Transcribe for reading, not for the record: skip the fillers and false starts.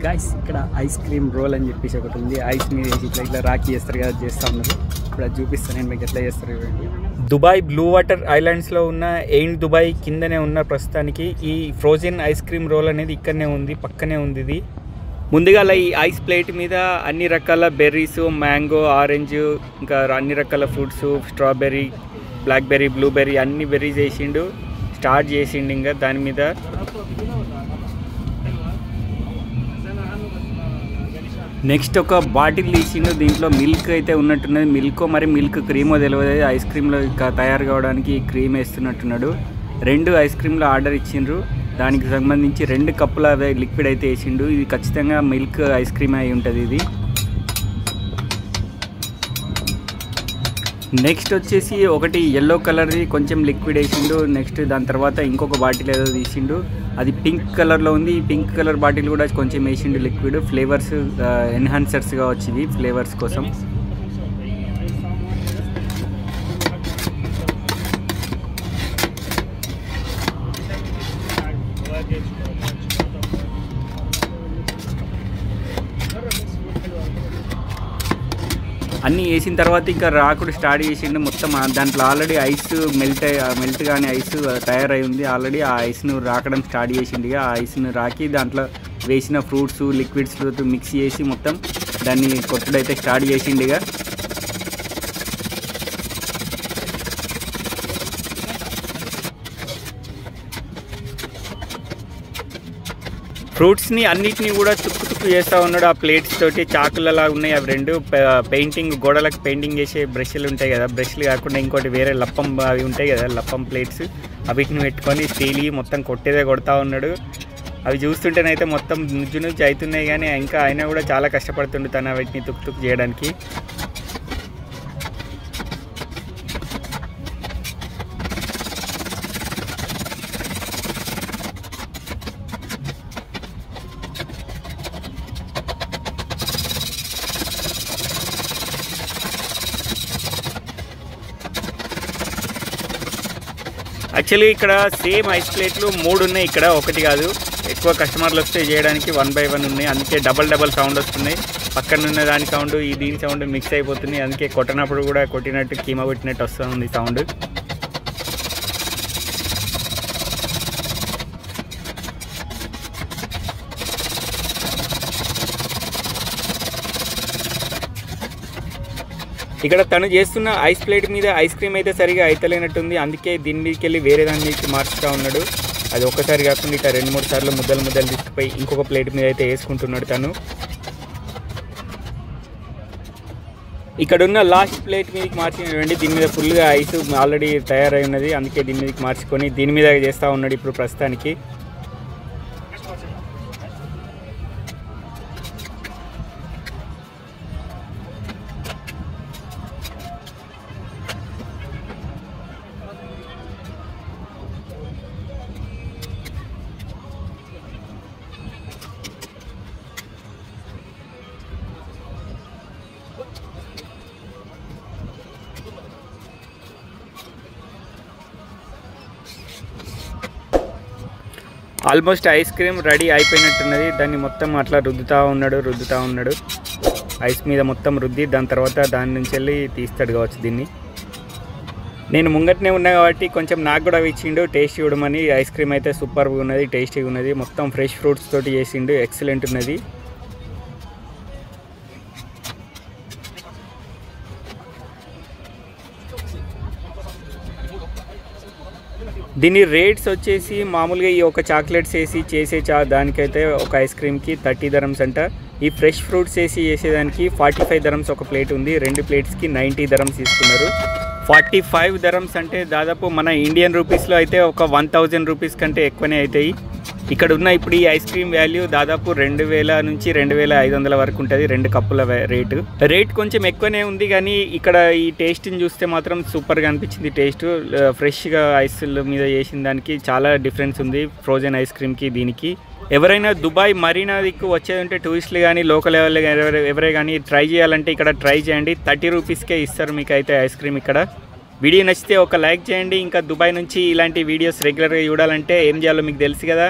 Guys ఇక్కడ ice cream role అని చెప్పేసి ఒకటి ఉంది. ఐస్ మీద వేసి ఇట్లా రాఖీ చేస్తారు కదా, చేస్తూ ఉన్నారు. ఇప్పుడు అది చూపిస్తాను నేను మీకు ఎట్లా చేస్తారు. దుబాయ్ బ్లూ వాటర్ ఐలాండ్స్లో ఉన్న ఎయిన్ దుబాయ్ కిందనే ఉన్న ప్రస్తుతానికి ఈ ఫ్రోజన్ ఐస్ క్రీమ్ రోల్ అనేది ఇక్కడనే ఉంది, పక్కనే ఉంది. ఇది ముందుగా ఈ ఐస్ ప్లేట్ మీద అన్ని రకాల బెర్రీస్, మ్యాంగో, ఆరెంజ్, ఇంకా అన్ని రకాల ఫ్రూట్స్, స్ట్రాబెర్రీ, బ్లాక్బెర్రీ, బ్లూబెర్రీ అన్ని బెర్రీస్ వేసిండు, స్టార్ట్ చేసిండు. ఇంకా దాని మీద నెక్స్ట్ ఒక బాటిల్ తీసిండు, దీంట్లో మిల్క్ అయితే ఉన్నట్టున్నది. మిల్క్ క్రీమో తెలియదు. ఐస్ క్రీమ్లో తయారు కావడానికి క్రీమ్ వేస్తున్నట్టున్నాడు. 2 ఐస్ క్రీమ్లు ఆర్డర్ ఇచ్చిండ్రు, దానికి సంబంధించి 2 కప్పుల లిక్విడ్ అయితే వేసిండు. ఇది ఖచ్చితంగా మిల్క్ ఐస్ క్రీమ్ అయి ఉంటుంది ఇది. నెక్స్ట్ వచ్చేసి ఒకటి ఎల్లో కలర్ది కొంచెం లిక్విడ్ వేసిండు. నెక్స్ట్ దాని తర్వాత ఇంకొక బాటిల్ ఏదో తీసిండు, అది పింక్ కలర్లో ఉంది. ఈ పింక్ కలర్ బాటిల్ కూడా కొంచెం వేసిండు లిక్విడ్. ఫ్లేవర్స్ ఎన్హాన్సర్స్గా వచ్చింది ఫ్లేవర్స్ కోసం. అన్నీ వేసిన తర్వాత ఇంకా రాకుడు స్టార్ట్ చేసిండు మొత్తం. దాంట్లో ఆల్రెడీ ఐస్ మెల్ట్ కానీ ఐస్ తయారై ఉంది ఆల్రెడీ. ఆ ఐస్ను రాకడం స్టార్ట్ చేసిండు. ఆ ఐస్ను రాకి దాంట్లో వేసిన ఫ్రూట్స్ లిక్విడ్స్తో మిక్స్ చేసి మొత్తం దాన్ని కొట్టుడైతే స్టార్ట్ చేసిండుగా. ఫ్రూట్స్ని అన్నిటినీ కూడా తుక్కు చేస్తూ ఉన్నాడు ఆ ప్లేట్స్ తోటి. చాకులలా ఉన్నాయి అవి 2. పెయింటింగ్ గోడలకు పెయింటింగ్ చేసే బ్రష్లు ఉంటాయి కదా, బ్రష్లు కాకుండా ఇంకోటి వేరే లప్పం అవి ఉంటాయి కదా, లప్పం ప్లేట్స్, అవిటిని పెట్టుకొని స్టీల్ మొత్తం కొట్టేదే కొడతా ఉన్నాడు. అవి చూస్తుంటేనైతే మొత్తం నుంచి అవుతున్నాయి, కానీ ఇంకా అయినా కూడా చాలా కష్టపడుతుండు తను వీటిని తుక్కు చేయడానికి. యాక్చువల్లీ ఇక్కడ సేమ్ ఐస్ ప్లేట్లు 3 ఉన్నాయి, ఇక్కడ ఒకటి కాదు. ఎక్కువ కస్టమర్లు వస్తే చేయడానికి 1 by 1 ఉన్నాయి, అందుకే డబల్ సౌండ్ వస్తున్నాయి. పక్కన ఉన్న దాని సౌండ్ దీని సౌండ్ మిక్స్ అయిపోతుంది, అందుకే కొట్టినప్పుడు కూడా కొట్టినట్టు కీమ కొట్టినట్టు వస్తుంది సౌండ్. ఇక్కడ తను చేస్తున్న ఐస్ ప్లేట్ మీద ఐస్ క్రీమ్ అయితే సరిగా అయితలేనట్టుంది, అందుకే దీని మీదకి వెళ్ళి వేరే దాని మీదకి మార్చుతూ ఉన్నాడు. అది ఒక్కసారి కాకుండా ఇట్లా 2-3 సార్లు ముద్దలు తీసుకుపోయి ఇంకొక ప్లేట్ మీద అయితే వేసుకుంటున్నాడు తను. ఇక్కడ ఉన్న లాస్ట్ ప్లేట్ మీదకి మార్చినటువంటి దీని మీద ఫుల్గా ఐస్ ఆల్రెడీ తయారై ఉన్నది, అందుకే దీని మీదకి మార్చుకొని దీని మీద చేస్తూ ఉన్నాడు ఇప్పుడు ప్రస్తుతానికి. ఆల్మోస్ట్ ఐస్ క్రీమ్ రెడీ అయిపోయినట్టున్నది. దాన్ని మొత్తం అట్లా రుద్దుతూ ఉన్నాడు ఐస్ మీద మొత్తం రుద్ది. దాని తర్వాత దాని నుంచి వెళ్ళి తీస్తాడు కావచ్చు దీన్ని. నేను ముంగట్నే ఉన్నా కాబట్టి కొంచెం నాకు కూడా ఇచ్చిండు టేస్ట్ చూడమని. ఐస్ క్రీమ్ అయితే సూపర్గా ఉన్నది, టేస్టీగా ఉన్నది. మొత్తం ఫ్రెష్ ఫ్రూట్స్ తోటి చేసిండు, ఎక్సలెంట్ ఉన్నది. దీని రేట్స్ వచ్చేసి మామూలుగా ఈ ఒక చాక్లెట్స్ వేసి చేసే దానికైతే ఒక ఐస్ క్రీమ్కి 30 dirhams అంట. ఈ ఫ్రెష్ ఫ్రూట్స్ వేసి చేసేదానికి 45 dirhams ఒక ప్లేట్ ఉంది. 2 ప్లేట్స్కి 90 dirhams తీసుకున్నారు. 45 dirhams అంటే దాదాపు మన ఇండియన్ రూపీస్లో అయితే ఒక 1000 రూపీస్ కంటే ఎక్కువనే అవుతాయి. ఇక్కడ ఉన్న ఇప్పుడు ఈ ఐస్ క్రీమ్ వాల్యూ దాదాపు 2000 నుంచి 2500 వరకు ఉంటుంది 2 కప్పుల రేట్ కొంచెం ఎక్కువనే ఉంది, కానీ ఇక్కడ ఈ టేస్ట్ని చూస్తే మాత్రం సూపర్గా అనిపించింది. టేస్ట్ ఫ్రెష్గా ఐస్ల మీద చేసిన దానికి చాలా డిఫరెన్స్ ఉంది ఫ్రోజన్ ఐస్ క్రీమ్కి దీనికి. ఎవరైనా దుబాయ్ మరీనా దిక్కు వచ్చేది ఉంటే టూరిస్టులు కానీ లోకల్ ఎవరే కానీ ట్రై చేయాలంటే ఇక్కడ ట్రై చేయండి. 30 రూపీస్కే ఇస్తారు మీకు అయితే ఐస్ క్రీమ్ ఇక్కడ. వీడియో నచ్చితే ఒక లైక్ చేయండి. ఇంకా దుబాయ్ నుంచి ఇలాంటి వీడియోస్ రెగ్యులర్గా చూడాలంటే ఏం చేయాలో మీకు తెలుసు కదా.